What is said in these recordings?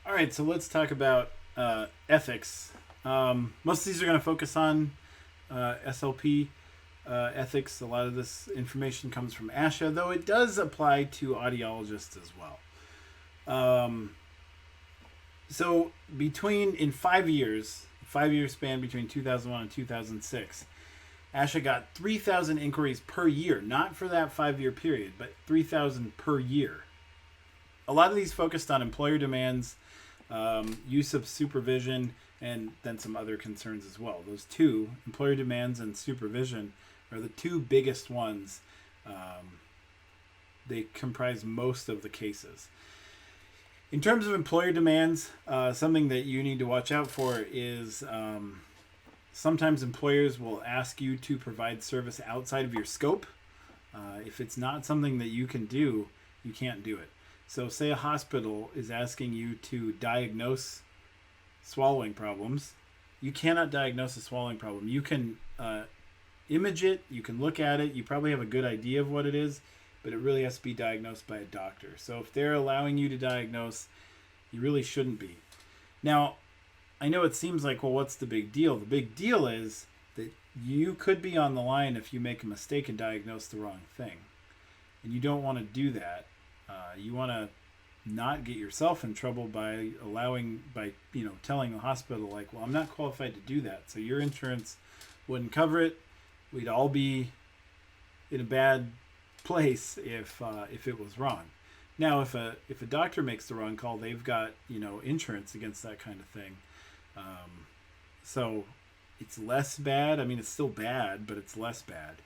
All right, so let's talk about ethics. Most of these are going to focus on SLP ethics. A lot of this information comes from ASHA, though it does apply to audiologists as well. So in 5 years, 5 year span between 2001 and 2006, ASHA got 3,000 inquiries per year, not for that 5 year period, but 3,000 per year. A lot of these focused on employer demands, use of supervision, and then some other concerns as well. Those two, employer demands and supervision, are the two biggest ones. They comprise most of the cases. In terms of employer demands, something that you need to watch out for is sometimes employers will ask you to provide service outside of your scope. If it's not something that you can do, you can't do it. So say a hospital is asking you to diagnose swallowing problems. You cannot diagnose a swallowing problem. You can image it, you can look at it, you probably have a good idea of what it is, but it really has to be diagnosed by a doctor. So if they're allowing you to diagnose, you really shouldn't be. Now, I know it seems like, well, what's the big deal? The big deal is that you could be on the line if you make a mistake and diagnose the wrong thing. And you don't want to do that. You want to not get yourself in trouble by telling the hospital, like, well, I'm not qualified to do that. So your insurance wouldn't cover it. We'd all be in a bad place if it was wrong. Now, if a doctor makes the wrong call, they've got insurance against that kind of thing. So it's less bad. I mean, it's still bad, but it's less bad.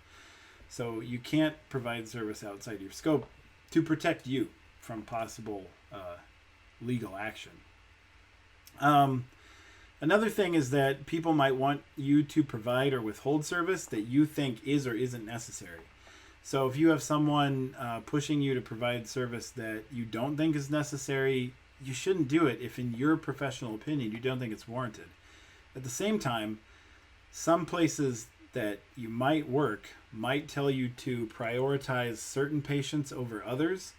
So you can't provide service outside your scope to protect you from possible legal action. Another thing is that people might want you to provide or withhold service that you think is or isn't necessary. So if you have someone pushing you to provide service that you don't think is necessary, you shouldn't do it if in your professional opinion you don't think it's warranted. At the same time, some places that you might work might tell you to prioritize certain patients over others,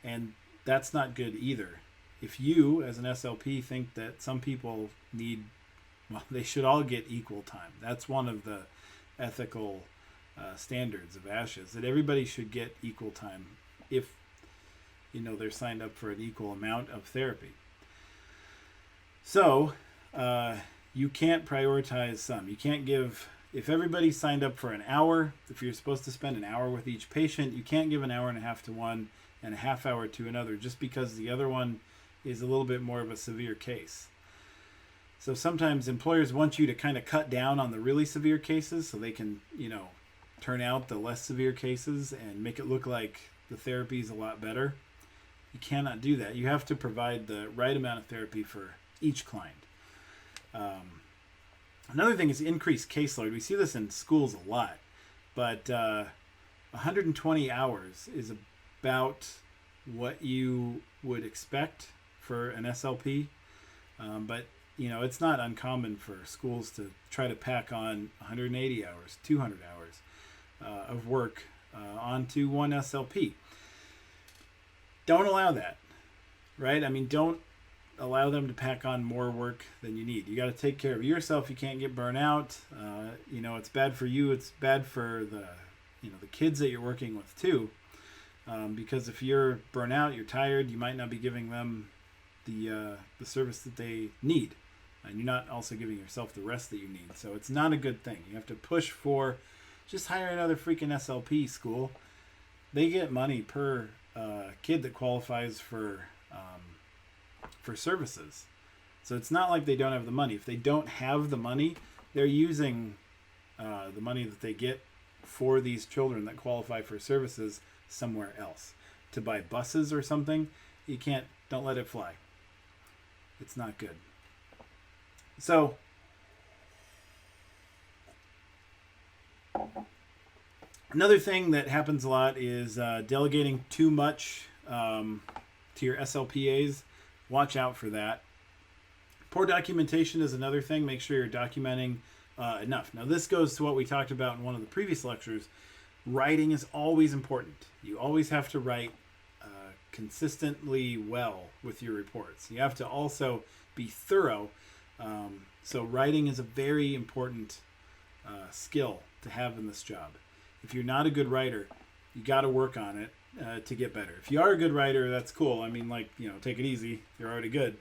and that's not good either. If you, as an SLP, think that some people they should all get equal time. That's one of the ethical standards of ASHA, is that everybody should get equal time if they're signed up for an equal amount of therapy. So you can't prioritize some. You can't give, if everybody signed up for an hour, if you're supposed to spend an hour with each patient, you can't give an hour and a half to one and a half hour to another just because the other one is a little bit more of a severe case. So sometimes employers want you to kind of cut down on the really severe cases so they can, turn out the less severe cases and make it look like the therapy is a lot better. You cannot do that. You have to provide the right amount of therapy for each client. Another thing is increased caseload. We see this in schools a lot, but 120 hours is about what you would expect for an SLP. But it's not uncommon for schools to try to pack on 180 hours, 200 hours of work onto one SLP. Don't allow that, right? I mean, don't allow them to pack on more work than you need. You got to take care of yourself. You can't get burnt out. It's bad for you. It's bad for the kids that you're working with too. Because if you're burnt out, you're tired, you might not be giving them the service that they need. And you're not also giving yourself the rest that you need. So it's not a good thing. You have to push for, just hire another freaking SLP school. They get money per kid that qualifies for services. So it's not like they don't have the money. If they don't have the money, they're using the money that they get for these children that qualify for services somewhere else. To buy buses or something, don't let it fly. It's not good. So, another thing that happens a lot is delegating too much to your SLPAs. Watch out for that. Poor documentation is another thing. Make sure you're documenting enough. Now, this goes to what we talked about in one of the previous lectures. Writing is always important. You always have to write consistently well with your reports. You have to also be thorough. So writing is a very important skill to have in this job. If you're not a good writer, you got to work on it to get better. If you are a good writer, that's cool. I mean, like, take it easy. You're already good,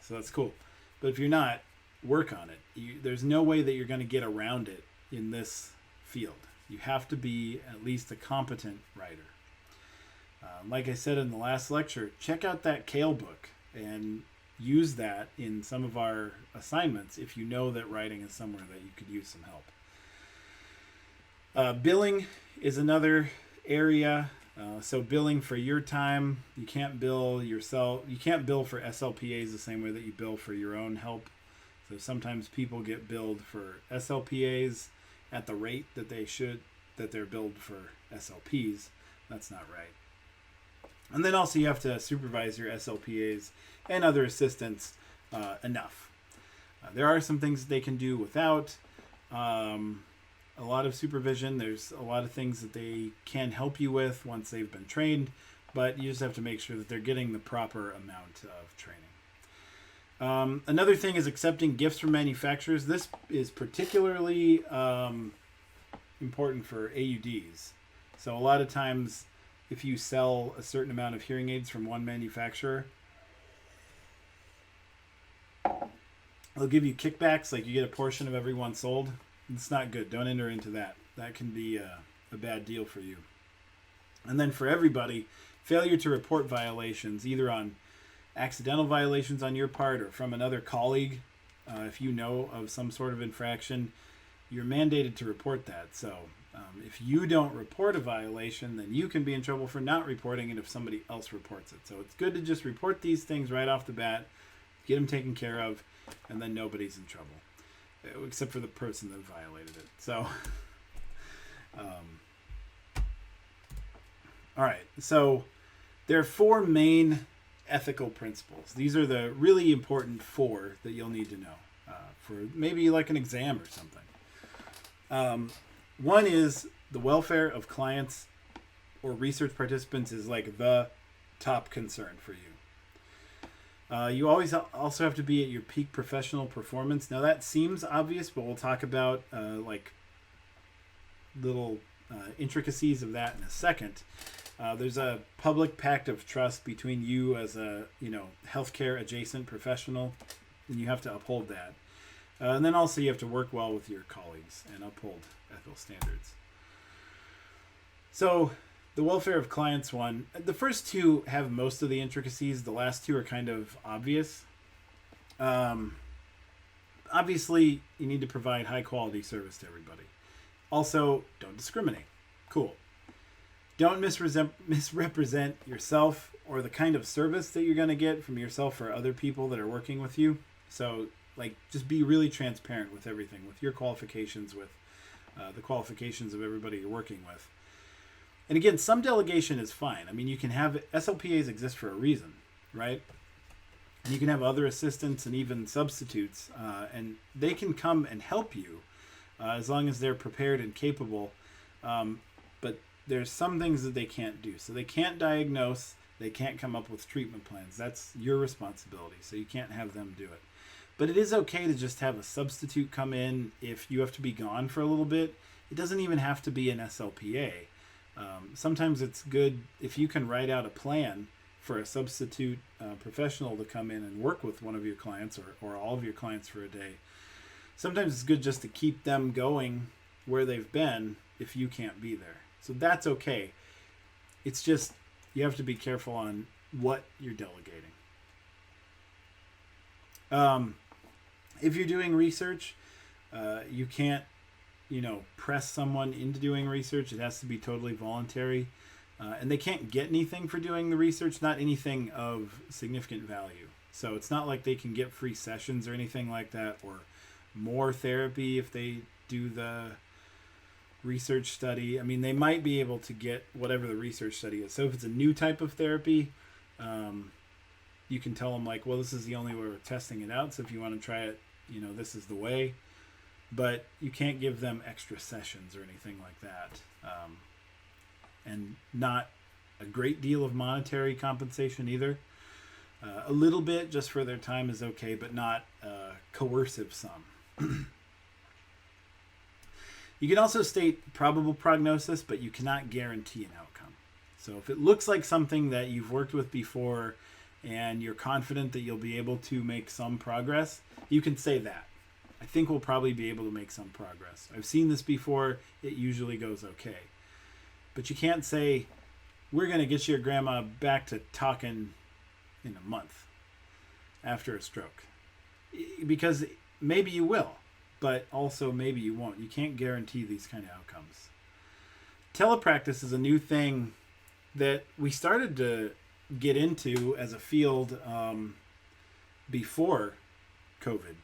so that's cool. But if you're not, work on it. There's no way that you're going to get around it in this field. You have to be at least a competent writer. Like I said in the last lecture, check out that Kale book and use that in some of our assignments if you know that writing is somewhere that you could use some help. Billing is another area. So billing for your time, you can't bill yourself. You can't bill for SLPAs the same way that you bill for your own help. So sometimes people get billed for SLPAs at the rate that they're billed for SLPs. That's not right. And then also you have to supervise your SLPAs and other assistants enough. There are some things that they can do without a lot of supervision. There's a lot of things that they can help you with once they've been trained, but you just have to make sure that they're getting the proper amount of training. Another thing is accepting gifts from manufacturers. This is particularly important for AUDs. So a lot of times if you sell a certain amount of hearing aids from one manufacturer, they'll give you kickbacks, like you get a portion of every one sold. It's not good. Don't enter into that. That can be a bad deal for you. And then for everybody, failure to report violations, either on accidental violations on your part or from another colleague. If you know of some sort of infraction, you're mandated to report that. So if you don't report a violation, then you can be in trouble for not reporting it if somebody else reports it. So it's good to just report these things right off the bat, get them taken care of, and then nobody's in trouble, except for the person that violated it. So, all right. So there are 4 main ethical principles. These are the really important 4 that you'll need to know for maybe like an exam or something. One is the welfare of clients or research participants is like the top concern for you. You always also have to be at your peak professional performance. Now that seems obvious, but we'll talk about like little intricacies of that in a second. There's a public pact of trust between you as a healthcare adjacent professional, and you have to uphold that. And then also you have to work well with your colleagues and uphold ethical standards. So the welfare of clients one, the first 2 have most of the intricacies. The last 2 are kind of obvious. Obviously, you need to provide high quality service to everybody. Also, don't discriminate. Cool. Don't misrepresent yourself or the kind of service that you're going to get from yourself or other people that are working with you. So, just be really transparent with everything, with your qualifications, with the qualifications of everybody you're working with. And again, some delegation is fine. I mean, you can have SLPAs exist for a reason, right? And you can have other assistants and even substitutes, and they can come and help you as long as they're prepared and capable. But there's some things that they can't do. So they can't diagnose. They can't come up with treatment plans. That's your responsibility. So you can't have them do it. But it is okay to just have a substitute come in if you have to be gone for a little bit. It doesn't even have to be an SLPA. Sometimes it's good if you can write out a plan for a substitute professional to come in and work with one of your clients or all of your clients for a day. Sometimes it's good just to keep them going where they've been if you can't be there. So that's okay. It's just you have to be careful on what you're delegating. If you're doing research, you can't, press someone into doing research. It has to be totally voluntary. And they can't get anything for doing the research, not anything of significant value. So it's not like they can get free sessions or anything like that, or more therapy if they do the research study. I mean, they might be able to get whatever the research study is. So if it's a new type of therapy, you can tell them well, this is the only way we're testing it out. So if you want to try it, this is the way. But you can't give them extra sessions or anything like that, and not a great deal of monetary compensation either. A little bit just for their time is okay, but not coercive sum. You can also state probable prognosis, but you cannot guarantee an outcome. So if it looks like something that you've worked with before and you're confident that you'll be able to make some progress, you can say that. I think we'll probably be able to make some progress. I've seen this before. It usually goes okay. But you can't say, we're going to get your grandma back to talking in a month after a stroke. Because maybe you will, but also maybe you won't. You can't guarantee these kind of outcomes. Telepractice is a new thing that we started to get into as a field before COVID.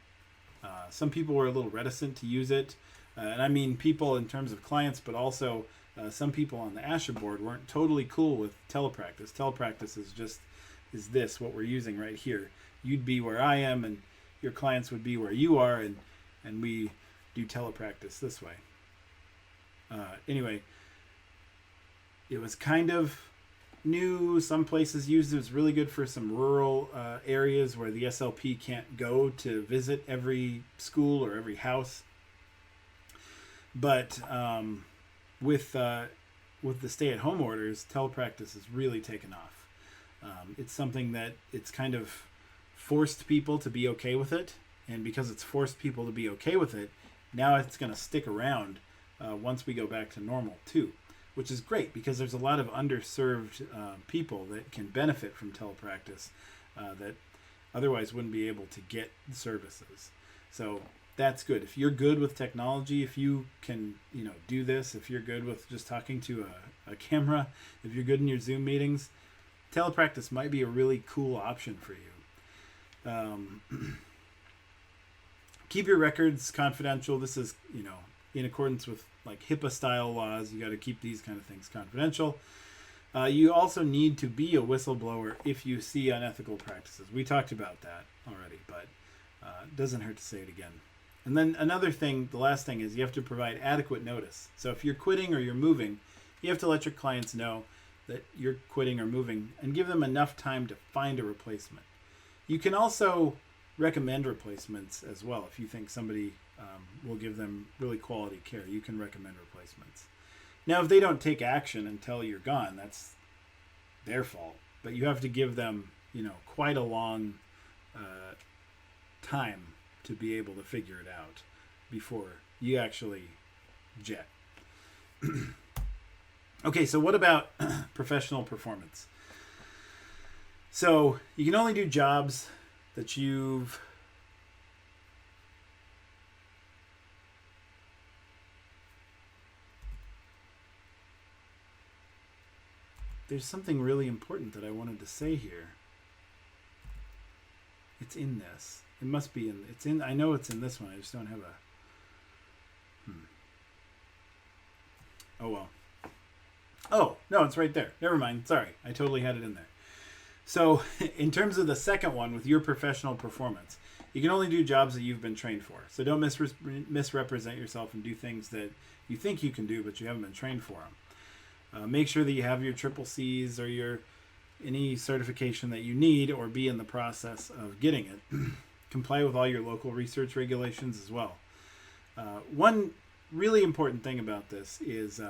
Some people were a little reticent to use it. And I mean people in terms of clients, but also some people on the ASHA board weren't totally cool with telepractice. Telepractice is this, what we're using right here. You'd be where I am and your clients would be where you are, and we do telepractice this way. Anyway, it was kind of new. Some places used it. It was really good for some rural areas where the SLP can't go to visit every school or every house. But with the stay-at-home orders, telepractice has really taken off. It's something that it's kind of forced people to be okay with it. And because it's forced people to be okay with it, now it's going to stick around once we go back to normal too, which is great because there's a lot of underserved people that can benefit from telepractice that otherwise wouldn't be able to get services. So that's good. If you're good with technology, if you can, do this, if you're good with just talking to a camera, if you're good in your Zoom meetings, telepractice might be a really cool option for you. Keep your records confidential. This is, in accordance with like HIPAA style laws. You got to keep these kind of things confidential. You also need to be a whistleblower if you see unethical practices. We talked about that already, but it doesn't hurt to say it again. And then another thing, the last thing is you have to provide adequate notice. So if you're quitting or you're moving, you have to let your clients know that you're quitting or moving and give them enough time to find a replacement. You can also recommend replacements as well. If you think somebody will give them really quality care, you can recommend replacements. Now, if they don't take action until you're gone, that's their fault. But you have to give them, quite a long time to be able to figure it out before you actually jet. Okay, so what about professional performance? So you can only do jobs that you've there's something really important that I wanted to say here. It's in this. It must be in. It's in. I know it's in this one. I just don't have a. Oh well. Oh no, it's right there. Never mind. Sorry, I totally had it in there. So, in terms of the second one, with your professional performance, you can only do jobs that you've been trained for. So don't misrepresent yourself and do things that you think you can do, but you haven't been trained for them. Make sure that you have your triple C's or any certification that you need, or be in the process of getting it. Comply with all your local research regulations as well. One really important thing about this is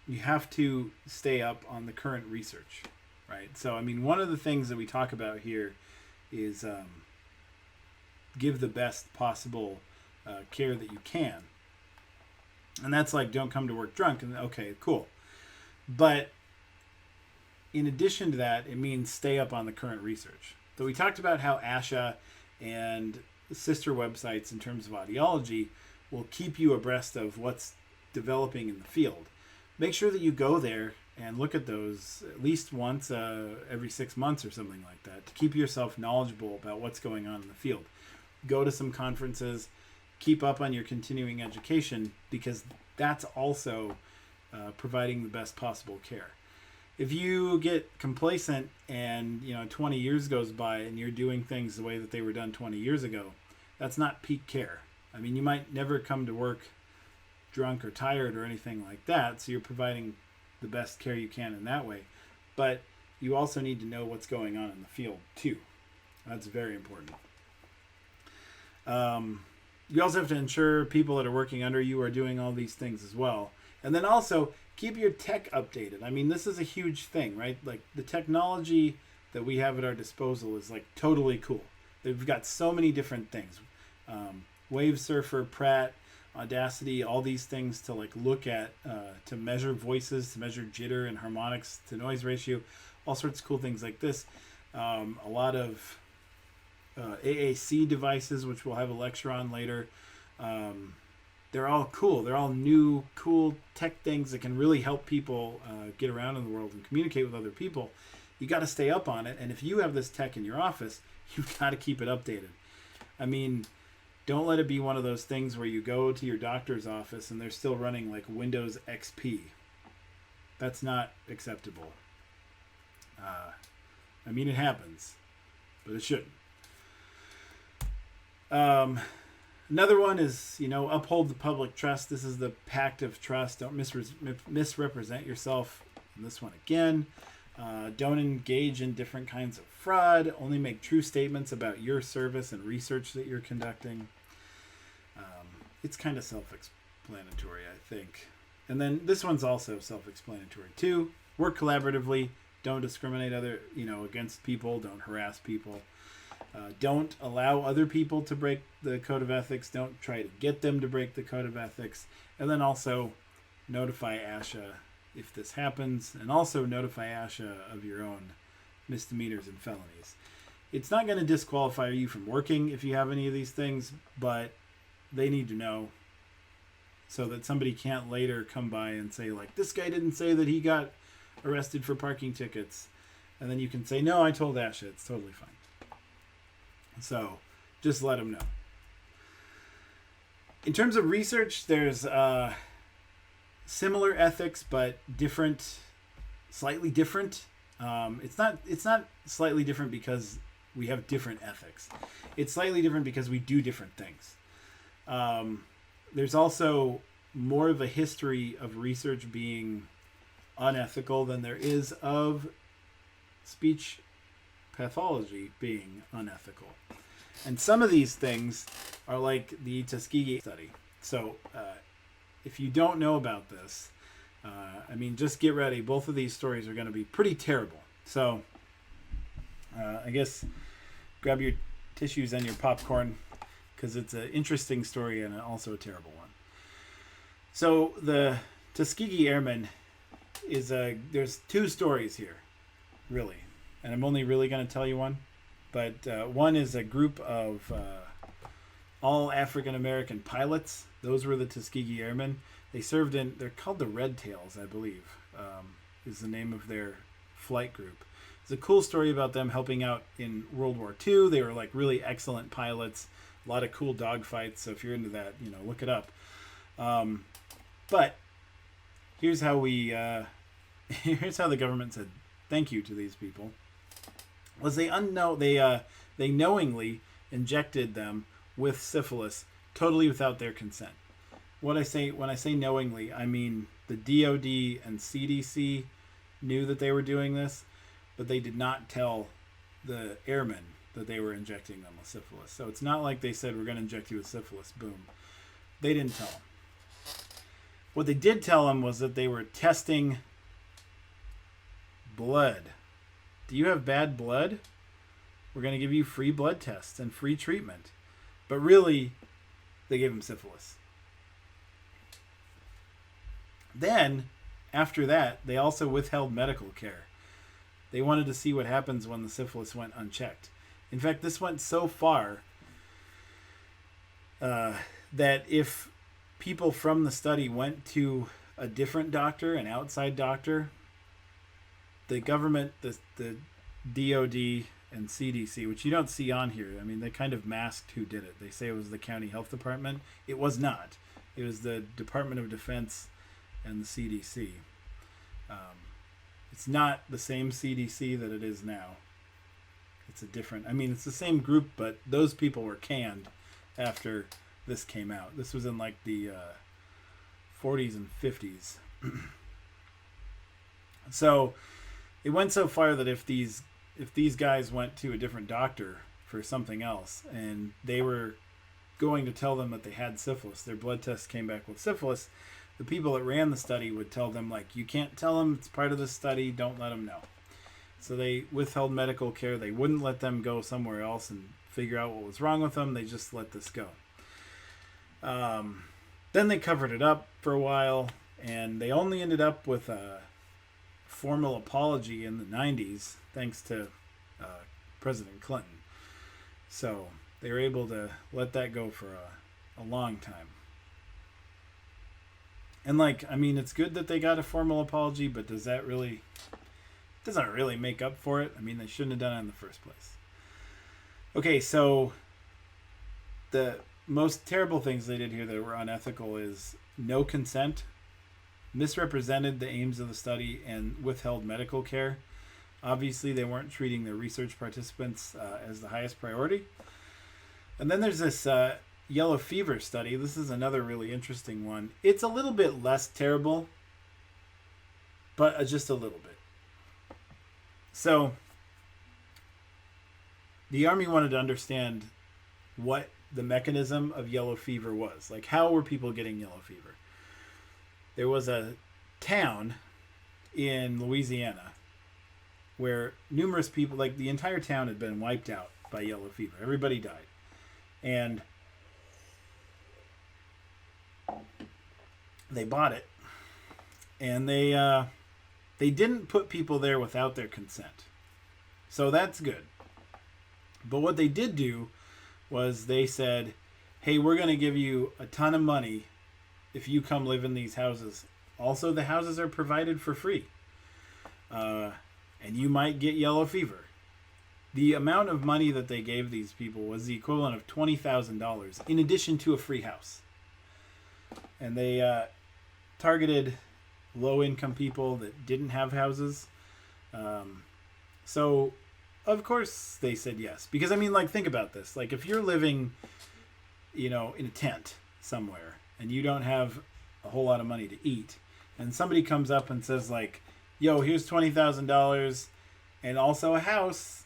you have to stay up on the current research, right? So, I mean, one of the things that we talk about here is give the best possible care that you can. And that's like, don't come to work drunk. And okay, cool. But in addition to that, it means stay up on the current research. So we talked about how ASHA and sister websites in terms of audiology will keep you abreast of what's developing in the field. Make sure that you go there and look at those at least once every 6 months or something like that to keep yourself knowledgeable about what's going on in the field. Go to some conferences, keep up on your continuing education, because that's also providing the best possible care. If you get complacent and 20 years goes by and you're doing things the way that they were done 20 years ago, that's not peak care. I mean, you might never come to work drunk or tired or anything like that, so you're providing the best care you can in that way. But you also need to know what's going on in the field too. That's very important. You also have to ensure people that are working under you are doing all these things as well. And then also keep your tech updated. I mean, this is a huge thing, right? Like the technology that we have at our disposal is like totally cool. They've got so many different things. Wave Surfer, Pratt, Audacity, all these things to like look at, to measure voices, to measure jitter and harmonics, to noise ratio, all sorts of cool things like this. A lot of AAC devices, which we'll have a lecture on later. They're all cool. They're all new, cool tech things that can really help people get around in the world and communicate with other people. You got to stay up on it. And if you have this tech in your office, you've got to keep it updated. I mean, don't let it be one of those things where you go to your doctor's office and they're still running like Windows XP. That's not acceptable. I mean, it happens, but it shouldn't. Another one is, uphold the public trust. This is the pact of trust. Don't misrepresent yourself. And this one again. Don't engage in different kinds of fraud. Only make true statements about your service and research that you're conducting. It's kind of self-explanatory, I think. And then this one's also self-explanatory too. Work collaboratively. Don't discriminate against people. Don't harass people. Don't allow other people to break the code of ethics. Don't try to get them to break the code of ethics. And then also notify ASHA if this happens, and also notify ASHA of your own misdemeanors and felonies. It's not going to disqualify you from working if you have any of these things, but they need to know so that somebody can't later come by and say, like, this guy didn't say that he got arrested for parking tickets. And then you can say, no, I told ASHA. It's totally fine. So just let them know. In terms of research, there's similar ethics, but different, slightly different. It's not slightly different because we have different ethics. It's slightly different because we do different things. There's also more of a history of research being unethical than there is of speech pathology being unethical. And some of these things are like the Tuskegee study. So if you don't know about this, just get ready. Both of these stories are going to be pretty terrible. So I guess grab your tissues and your popcorn, because it's an interesting story and also a terrible one. So the Tuskegee Airmen there's two stories here, really. And I'm only really going to tell you one. But one is a group of all African-American pilots. Those were the Tuskegee Airmen. They're called the Red Tails, I believe, is the name of their flight group. It's a cool story about them helping out in World War II. They were like really excellent pilots. A lot of cool dogfights. So if you're into that, look it up. But here's how here's how the government said thank you to these people. Was they knowingly injected them with syphilis totally without their consent. When I say knowingly, I mean the DOD and CDC knew that they were doing this, but they did not tell the airmen that they were injecting them with syphilis. So it's not like they said, we're going to inject you with syphilis, boom. They didn't tell them. What they did tell them was that they were testing blood. Do you have bad blood? We're going to give you free blood tests and free treatment. But really, they gave him syphilis. Then, after that, they also withheld medical care. They wanted to see what happens when the syphilis went unchecked. In fact, this went so far that if people from the study went to a different doctor, an outside doctor, the government, the DOD and CDC, which you don't see on here, I mean, they kind of masked who did it. They say it was the county health department. It was not. It was the Department of Defense and the CDC. It's not the same CDC that it is now. It's it's the same group, but those people were canned after this came out. This was in like the 40s and 50s. So it went so far that if these guys went to a different doctor for something else and they were going to tell them that they had syphilis, their blood test came back with syphilis, the people that ran the study would tell them, like, you can't tell them, it's part of the study, don't let them know. So they withheld medical care. They wouldn't let them go somewhere else and figure out what was wrong with them. They just let this go. Then they covered it up for a while, and they only ended up with a formal apology in the 90s, thanks to President Clinton. So they were able to let that go for a long time. And, like, I mean, it's good that they got a formal apology, but does that really... doesn't really make up for it. I mean, they shouldn't have done it in the first place. Okay, so the most terrible things they did here that were unethical is no consent, misrepresented the aims of the study, and withheld medical care. Obviously, they weren't treating their research participants as the highest priority. And then there's this yellow fever study. This is another really interesting one. It's a little bit less terrible, but just a little bit. So the Army wanted to understand what the mechanism of yellow fever was. Like, how were people getting yellow fever? There was a town in Louisiana where numerous people, like the entire town, had been wiped out by yellow fever. Everybody died. And they bought it. And they didn't put people there without their consent. So that's good. But what they did do was they said, hey, we're going to give you a ton of money if you come live in these houses. Also, the houses are provided for free. And you might get yellow fever. The amount of money that they gave these people was the equivalent of $20,000 in addition to a free house. And they targeted low-income people that didn't have houses. So, of course, they said yes. Because, I mean, like, think about this. Like, if you're living, in a tent somewhere and you don't have a whole lot of money to eat, and somebody comes up and says, like, yo, here's $20,000 and also a house.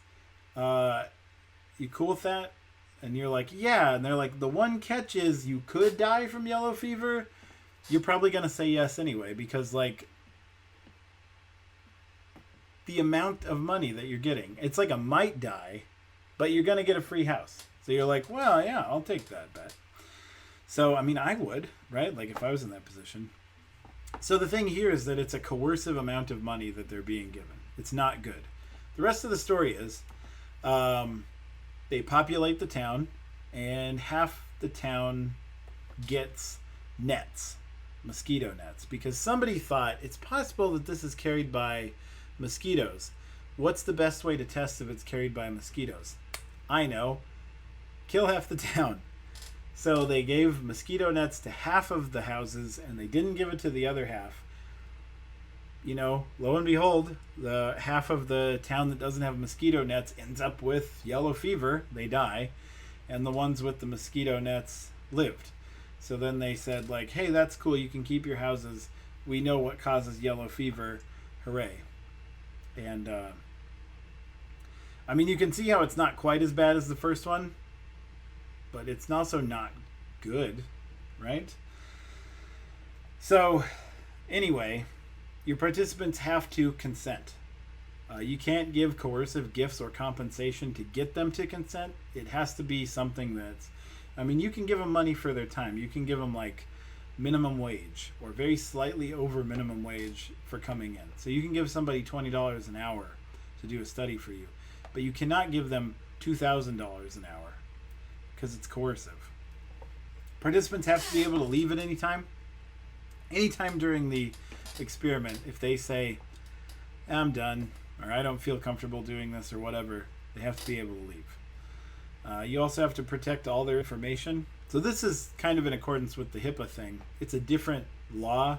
You cool with that? And you're like, yeah. And they're like, the one catch is you could die from yellow fever. You're probably going to say yes anyway, because, like, the amount of money that you're getting, it's like a might die, but you're going to get a free house. So you're like, well, yeah, I'll take that bet. So, I mean, I would, right? Like, if I was in that position. So the thing here is that it's a coercive amount of money that they're being given. It's not good. The rest of the story is they populate the town, and half the town gets nets, mosquito nets, because somebody thought it's possible that this is carried by mosquitoes. What's the best way to test if it's carried by mosquitoes? I know. Kill half the town. So they gave mosquito nets to half of the houses, and they didn't give it to the other half. Lo and behold, the half of the town that doesn't have mosquito nets ends up with yellow fever. They die. And the ones with the mosquito nets lived. So then they said, like, hey, that's cool. You can keep your houses. We know what causes yellow fever. Hooray. And, I mean, you can see how it's not quite as bad as the first one, but it's also not good, right? So, anyway, your participants have to consent. You can't give coercive gifts or compensation to get them to consent. It has to be something that's... I mean, you can give them money for their time. You can give them, like, minimum wage or very slightly over minimum wage for coming in. So you can give somebody $20 an hour to do a study for you. But you cannot give them $2,000 an hour because it's coercive. Participants have to be able to leave at any time. Anytime during the experiment, if they say, I'm done, or I don't feel comfortable doing this, or whatever, they have to be able to leave. You also have to protect all their information. So this is kind of in accordance with the HIPAA thing. It's a different law,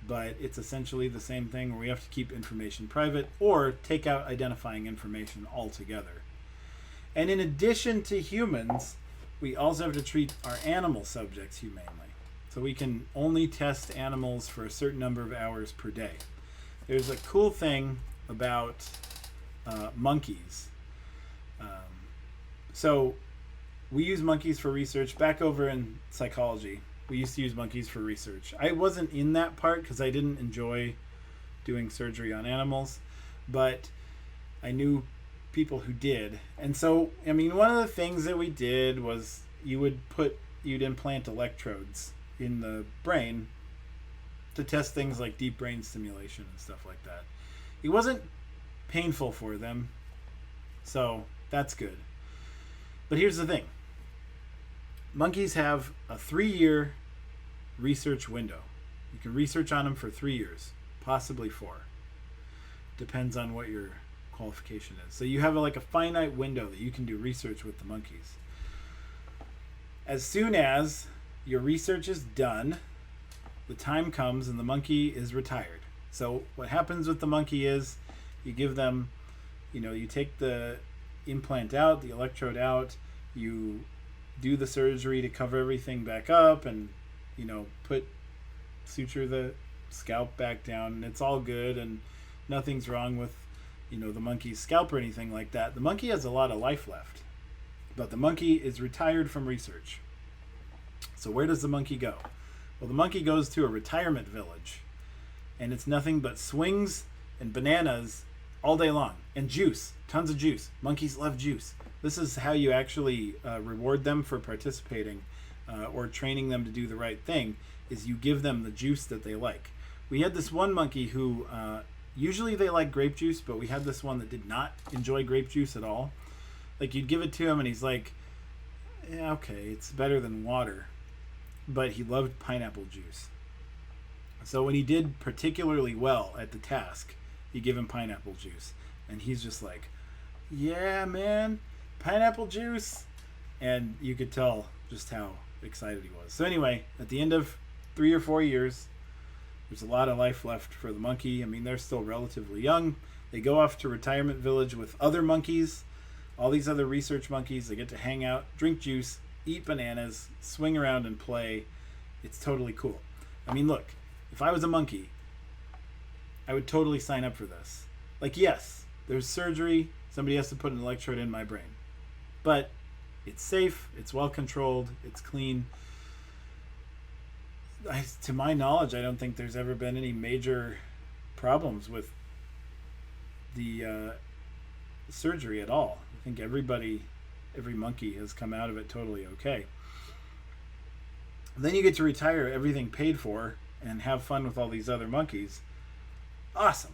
but it's essentially the same thing where we have to keep information private or take out identifying information altogether. And in addition to humans, we also have to treat our animal subjects humanely. So we can only test animals for a certain number of hours per day. there's a cool thing about monkeys. Um, so we use monkeys for research. Back over in psychology, we used to use monkeys for research. I wasn't in that part because I didn't enjoy doing surgery on animals, but I knew people who did. And so, I mean, one of the things that we did was you'd implant electrodes in the brain to test things like deep brain stimulation and stuff like that. It wasn't painful for them, so that's good. But here's the thing. Monkeys have a 3-year research window. You can research on them for 3 years, possibly 4. Depends on what your qualification is. So you have like a finite window that you can do research with the monkeys. As soon as your research is done, the time comes and the monkey is retired. So what happens with the monkey is you give them, you take the implant out, the electrode out, you do the surgery to cover everything back up and, suture the scalp back down, and it's all good and nothing's wrong with, the monkey's scalp or anything like that. The monkey has a lot of life left, but the monkey is retired from research. So where does the monkey go? Well, the monkey goes to a retirement village, and it's nothing but swings and bananas all day long, and juice, tons of juice. Monkeys love juice. This is how you actually reward them for participating or training them to do the right thing, is you give them the juice that they like. We had this one monkey who, usually they like grape juice, but we had this one that did not enjoy grape juice at all. Like, you'd give it to him and he's like, yeah, okay, it's better than water. But he loved pineapple juice. So when he did particularly well at the task, you give him pineapple juice. And he's just like, yeah, man, pineapple juice. And you could tell just how excited he was. So anyway, at the end of 3 or 4 years, there's a lot of life left for the monkey. I mean, they're still relatively young. They go off to retirement village with other monkeys, all these other research monkeys. They get to hang out, drink juice, eat bananas, swing around and play. It's totally cool. I mean, look, if I was a monkey, I would totally sign up for this. Like, yes, there's surgery. Somebody has to put an electrode in my brain. But it's safe, it's well controlled, it's clean. To my knowledge, I don't think there's ever been any major problems with the surgery at all. I think every monkey has come out of it totally okay. Then you get to retire, everything paid for, and have fun with all these other monkeys. Awesome.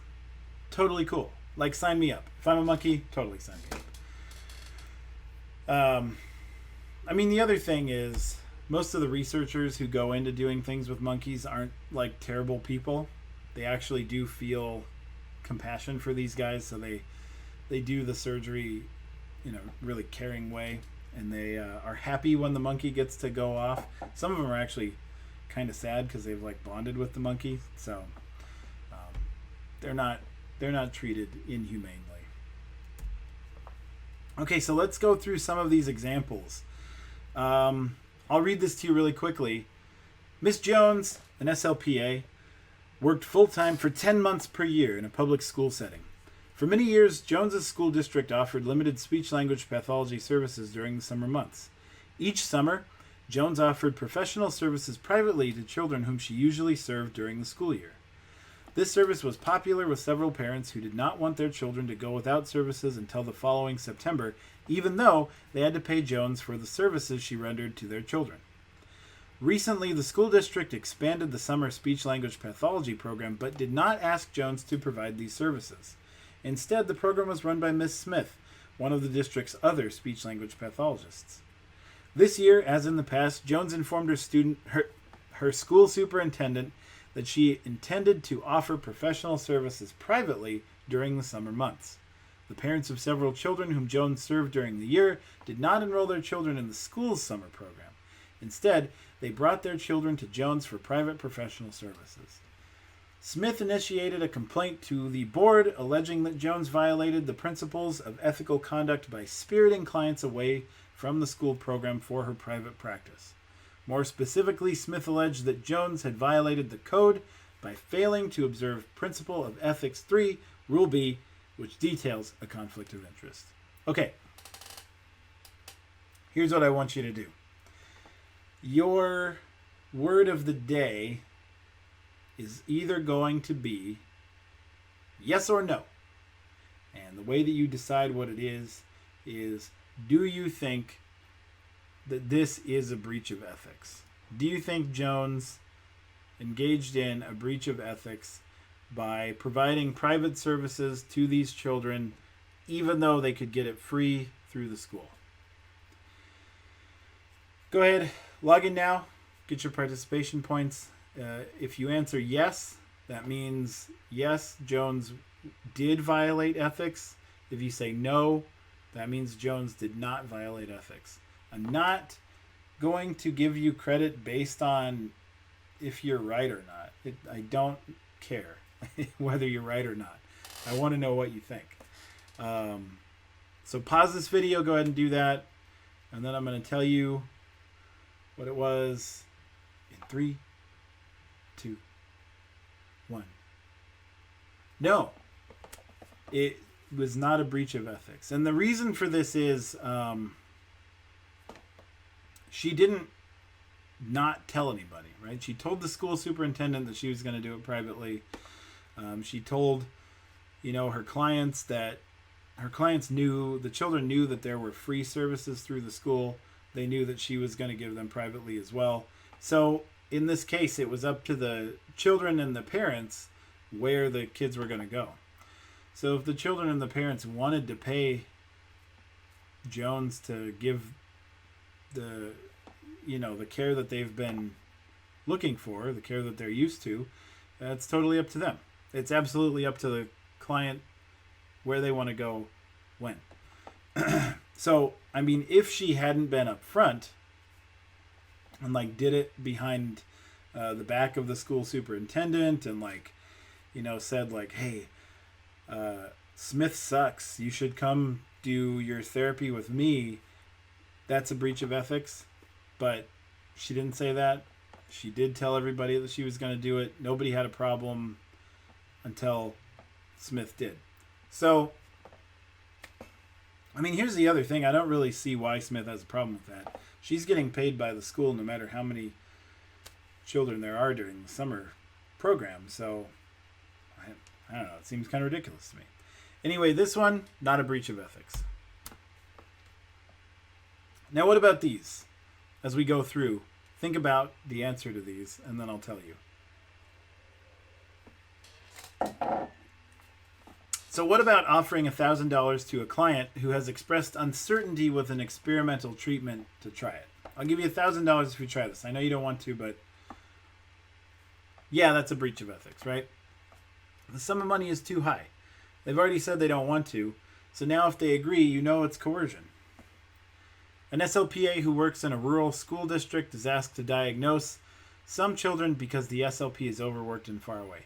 Totally cool. Like, sign me up. If I'm a monkey, totally sign me up. I mean, the other thing is, most of the researchers who go into doing things with monkeys aren't like terrible people. They actually do feel compassion for these guys, so they do the surgery really caring way, and they are happy when the monkey gets to go off. Some of them are actually kind of sad because they've like bonded with the monkey, so they're not treated inhumanely. Okay, so let's go through some of these examples. I'll read this to you really quickly. Miss Jones, an SLPA, worked full-time for 10 months per year in a public school setting. For many years, Jones's school district offered limited speech-language pathology services during the summer months. Each summer, Jones offered professional services privately to children whom she usually served during the school year. This service was popular with several parents who did not want their children to go without services until the following September, even though they had to pay Jones for the services she rendered to their children. Recently, the school district expanded the summer speech-language pathology program, but did not ask Jones to provide these services. Instead, the program was run by Miss Smith, one of the district's other speech-language pathologists. This year, as in the past, Jones informed her school superintendent that she intended to offer professional services privately during the summer months. The parents of several children whom Jones served during the year did not enroll their children in the school's summer program. Instead, they brought their children to Jones for private professional services. Smith initiated a complaint to the board alleging that Jones violated the principles of ethical conduct by spiriting clients away from the school program for her private practice. More specifically, Smith alleged that Jones had violated the code by failing to observe Principle of Ethics 3, Rule B, which details a conflict of interest. Okay. Here's what I want you to do. Your word of the day is either going to be yes or no. And the way that you decide what it is do you think that this is a breach of ethics? Do you think Jones engaged in a breach of ethics by providing private services to these children even though they could get it free through the school? Go ahead, log in now, get your participation points. If you answer yes, that means yes, Jones did violate ethics. If you say no, that means Jones did not violate ethics. I'm not going to give you credit based on if you're right or not. I don't care whether you're right or not. I want to know what you think. So pause this video, go ahead and do that. And then I'm going to tell you what it was in 3, 2, 1. No, it was not a breach of ethics. And the reason for this is she didn't not tell anybody, right? She told the school superintendent that she was going to do it privately. She told, her clients that her clients knew, the children knew that there were free services through the school. They knew that she was going to give them privately as well. So in this case, it was up to the children and the parents where the kids were going to go. So if the children and the parents wanted to pay Jones to give the care that they've been looking for, the care that they're used to, that's totally up to them. It's absolutely up to the client where they want to go when. So, if she hadn't been up front and did it behind the back of the school superintendent and said hey, Smith sucks, you should come do your therapy with me, that's a breach of ethics. But she didn't say that. She did tell everybody that she was going to do it. Nobody had a problem until Smith did. So, here's the other thing. I don't really see why Smith has a problem with that. She's getting paid by the school no matter how many children there are during the summer program. So, I don't know. It seems kind of ridiculous to me. Anyway, this one, not a breach of ethics. Now, what about these? As we go through, think about the answer to these, and then I'll tell you. So what about offering $1,000 to a client who has expressed uncertainty with an experimental treatment to try it? I'll give you $1,000 if you try this. I know you don't want to, but yeah, that's a breach of ethics, right? The sum of money is too high. They've already said they don't want to, so now if they agree, it's coercion. An SLPA who works in a rural school district is asked to diagnose some children because the SLP is overworked and far away.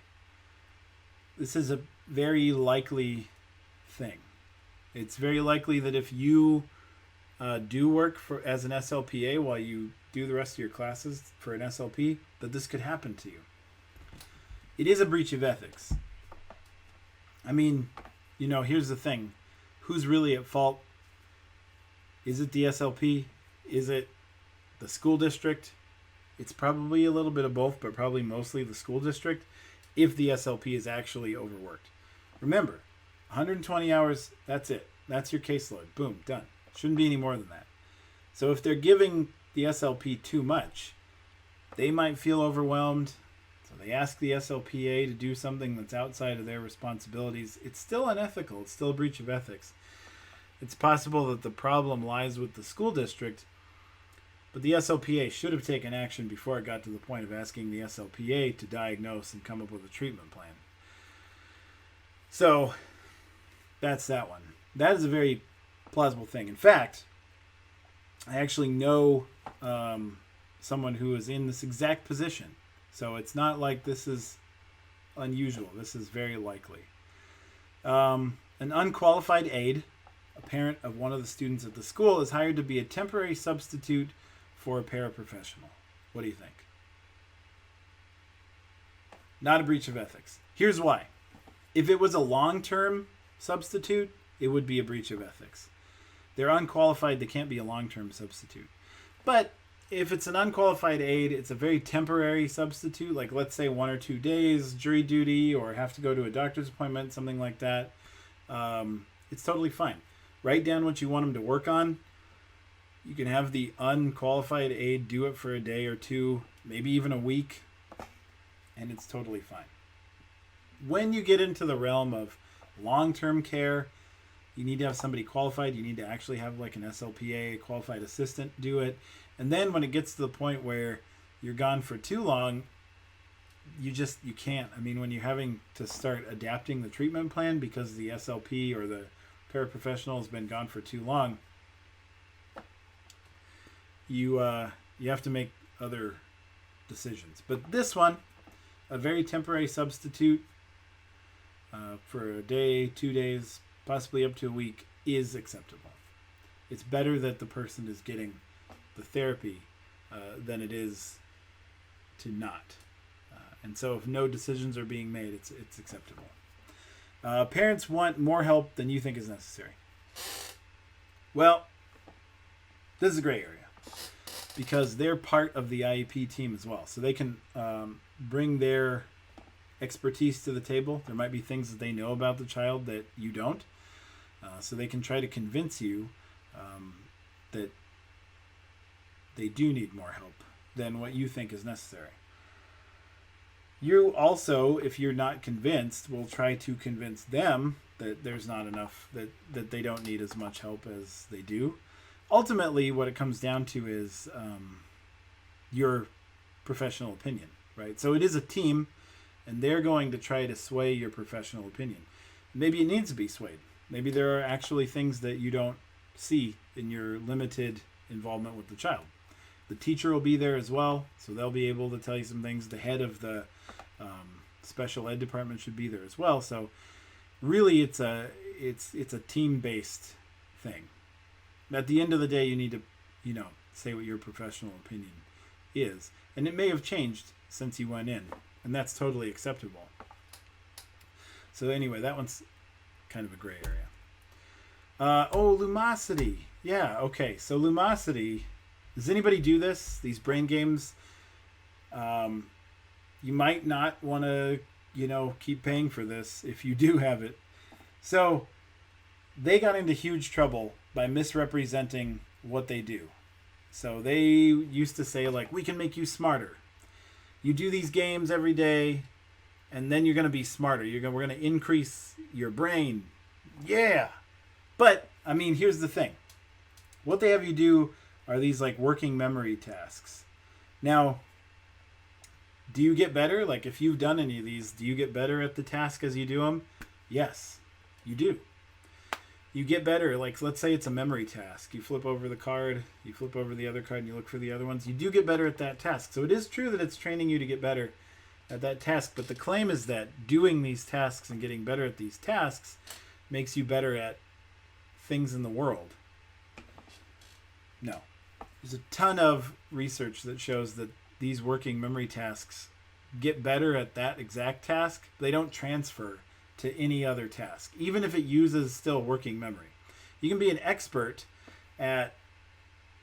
This is a very likely thing. It's very likely that if you do work as an SLPA while you do the rest of your classes for an SLP, that this could happen to you. It is a breach of ethics. Here's the thing. Who's really at fault? Is it the SLP? Is it the school district? It's probably a little bit of both, but probably mostly the school district if the SLP is actually overworked. Remember, 120 hours, that's it. That's your caseload. Boom, done. Shouldn't be any more than that. So if they're giving the SLP too much, they might feel overwhelmed. So they ask the SLPA to do something that's outside of their responsibilities. It's still unethical. It's still a breach of ethics. It's possible that the problem lies with the school district, but the SLPA should have taken action before it got to the point of asking the SLPA to diagnose and come up with a treatment plan. So that's that one. That is a very plausible thing. In fact, I actually know someone who is in this exact position. So it's not like this is unusual. This is very likely. An unqualified aide, a parent of one of the students at the school, is hired to be a temporary substitute for a paraprofessional. What do you think? Not a breach of ethics. Here's why. If it was a long-term substitute, it would be a breach of ethics. They're unqualified. They can't be a long-term substitute. But if it's an unqualified aide, it's a very temporary substitute, like let's say 1 or 2 days, jury duty, or have to go to a doctor's appointment, something like that. It's totally fine. Write down what you want them to work on. You can have the unqualified aide do it for a day or two, maybe even a week, and it's totally fine. When you get into the realm of long-term care, you need to have somebody qualified. You need to actually have like an SLPA, qualified assistant, do it. And then when it gets to the point where you're gone for too long, you can't. I mean, when you're having to start adapting the treatment plan because the SLP or the paraprofessional has been gone for too long, you have to make other decisions. But this one, a very temporary substitute for a day, 2 days, possibly up to a week, is acceptable. It's better that the person is getting the therapy than it is to not. And so if no decisions are being made, it's acceptable. Parents want more help than you think is necessary. Well, this is a gray area because they're part of the IEP team as well. So they can bring their expertise to the table. There might be things that they know about the child that you don't. So they can try to convince you that they do need more help than what you think is necessary. You also, if you're not convinced, will try to convince them that there's not enough, that they don't need as much help as they do. Ultimately, what it comes down to is your professional opinion, right? So it is a team, and they're going to try to sway your professional opinion. Maybe it needs to be swayed. Maybe there are actually things that you don't see in your limited involvement with the child. The teacher will be there as well, so they'll be able to tell you some things. The head of the special ed department should be there as well. So really, it's a team-based thing. At the end of the day, you need to, say what your professional opinion is, and it may have changed since you went in, and that's totally acceptable. So anyway, that one's kind of a gray area. Lumosity. Yeah, okay. So Lumosity, does anybody do this? These brain games? You might not want to, keep paying for this if you do have it. So they got into huge trouble by misrepresenting what they do. So they used to say, like, we can make you smarter. You do these games every day, and then you're going to be smarter. We're going to increase your brain. Yeah. But, I mean, here's the thing. What they have you do are these, like, working memory tasks. Now, do you get better? Like, if you've done any of these, do you get better at the task as you do them? Yes, you do. You get better. Like, let's say it's a memory task. You flip over the card, you flip over the other card, and you look for the other ones. You do get better at that task. So it is true that it's training you to get better at that task. But the claim is that doing these tasks and getting better at these tasks makes you better at things in the world. No. There's a ton of research that shows that these working memory tasks get better at that exact task. They don't transfer to any other task, even if it uses still working memory. You can be an expert at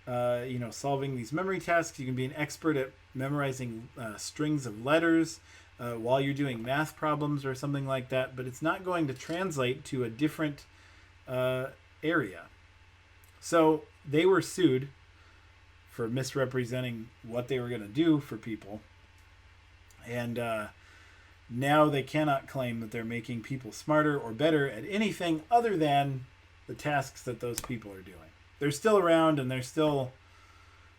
solving these memory tasks. You can be an expert at memorizing strings of letters while you're doing math problems or something like that, but it's not going to translate to a different area. So they were sued for misrepresenting what they were going to do for people, and now they cannot claim that they're making people smarter or better at anything other than the tasks that those people are doing. They're still around, and they're still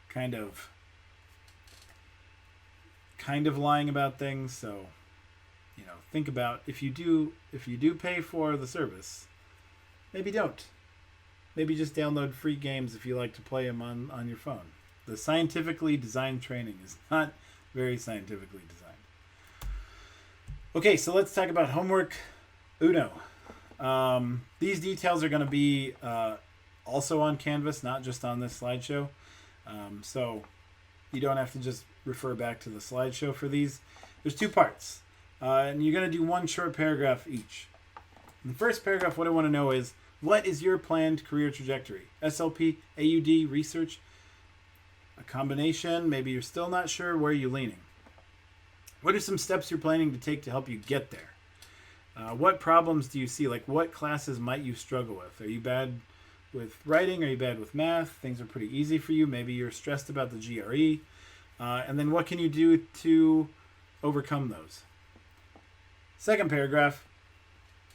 kind of lying about things. So, think about if you do pay for the service, maybe don't. Maybe just download free games if you like to play them on your phone. The scientifically designed training is not very scientifically designed. Okay, so let's talk about homework uno. These details are going to be also on Canvas, not just on this slideshow. So you don't have to just refer back to the slideshow for these. There's two parts. And you're going to do one short paragraph each. In the first paragraph, what I want to know is, what is your planned career trajectory? SLP, AUD, research, a combination? Maybe you're still not sure. Where are you leaning? What are some steps you're planning to take to help you get there? What problems do you see? Like, what classes might you struggle with? Are you bad with writing? Are you bad with math? Things are pretty easy for you. Maybe you're stressed about the GRE. And then what can you do to overcome those? Second paragraph.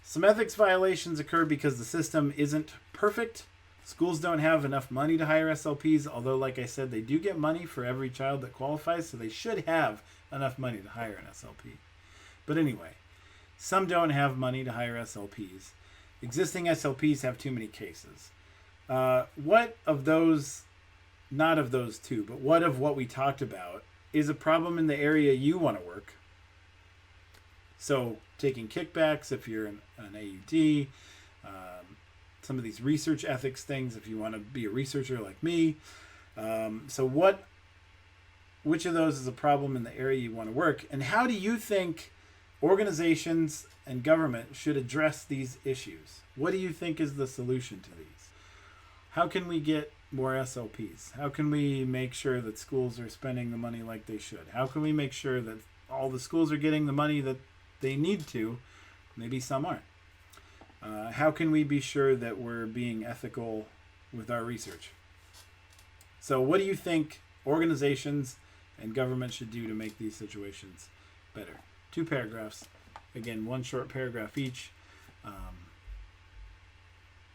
Some ethics violations occur because the system isn't perfect. Schools don't have enough money to hire SLPs, although, like I said, they do get money for every child that qualifies, so they should have enough money to hire an SLP. But anyway, some don't have money to hire SLPs. Existing SLPs have too many cases. What of those, not of those two, but what of what we talked about is a problem in the area you want to work? So taking kickbacks if you're an AUD, some of these research ethics things if you want to be a researcher like me. So which of those is a problem in the area you want to work? And how do you think organizations and government should address these issues? What do you think is the solution to these? How can we get more SLPs? How can we make sure that schools are spending the money like they should? How can we make sure that all the schools are getting the money that they need to? Maybe some aren't. How can we be sure that we're being ethical with our research? So what do you think organizations and government should do to make these situations better? 2 paragraphs. Again, 1 short paragraph each.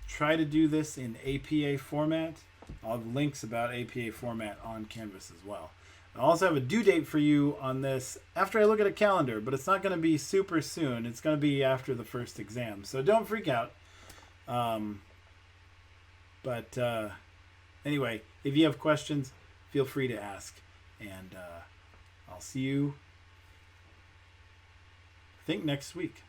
Try to do this in APA format. I'll have links about APA format on Canvas as well. I also have a due date for you on this after I look at a calendar, but it's not going to be super soon. It's going to be after the first exam, so don't freak out. Anyway, if you have questions, feel free to ask, and I'll see you, I think, next week.